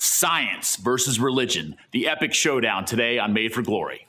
Science versus religion, the epic showdown today on Made for Glory.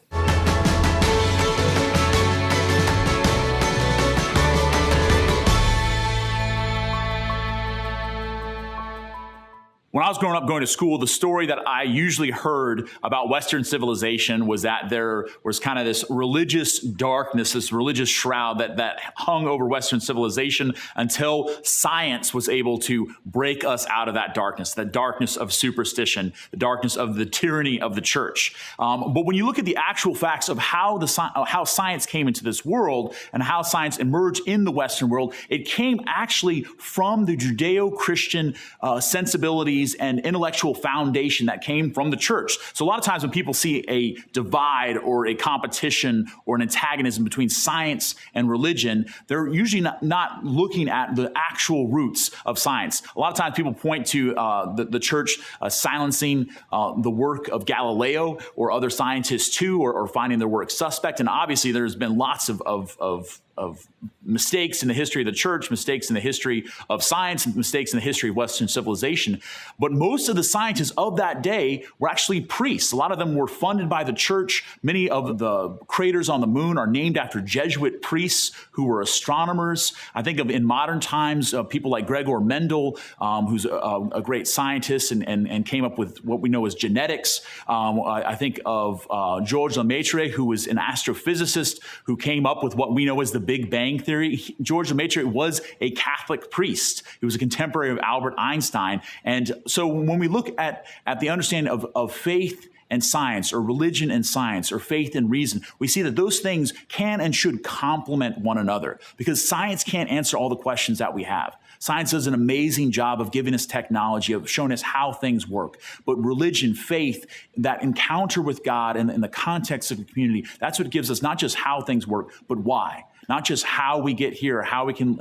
When I was growing up going to school, the story that I usually heard about Western civilization was that there was kind of this religious darkness, this religious shroud that hung over Western civilization until science was able to break us out of that darkness of superstition, the darkness of the tyranny of the church. But when you look at the actual facts of how science came into this world and how science emerged in the Western world, it came actually from the Judeo-Christian sensibilities and intellectual foundation that came from the church. So a lot of times when people see a divide or a competition or an antagonism between science and religion, they're usually not looking at the actual roots of science. A lot of times people point to the church silencing the work of Galileo or other scientists too, or finding their work suspect. And obviously there's been lots of mistakes in the history of the church, mistakes in the history of science, and mistakes in the history of Western civilization. But most of the scientists of that day were actually priests. A lot of them were funded by the church. Many of the craters on the moon are named after Jesuit priests who were astronomers. I think of in modern times, people like Gregor Mendel, who's a great scientist and came up with what we know as genetics. I think of Georges Lemaitre, who was an astrophysicist who came up with what we know as the Big Bang Theory. Georges Lemaitre was a Catholic priest. He was a contemporary of Albert Einstein. And so when we look at the understanding of faith and science, or religion and science, or faith and reason, we see that those things can and should complement one another, because science can't answer all the questions that we have. Science does an amazing job of giving us technology, of showing us how things work. But religion, faith, that encounter with God in the context of the community, that's what gives us not just how things work, but why. Not just how we get here, how we can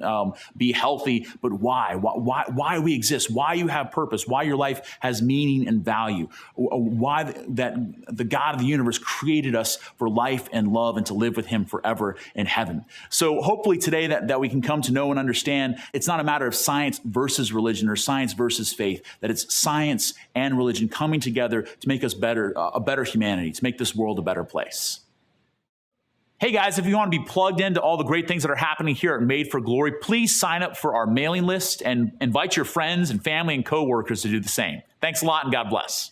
be healthy, but why we exist, why you have purpose, why your life has meaning and value, why that the God of the universe created us for life and love and to live with him forever in heaven. So hopefully today that we can come to know and understand it's not a matter of science versus religion or science versus faith, that it's science and religion coming together to make us better, a better humanity, to make this world a better place. Hey guys, if you want to be plugged into all the great things that are happening here at Made for Glory, please sign up for our mailing list and invite your friends and family and coworkers to do the same. Thanks a lot and God bless.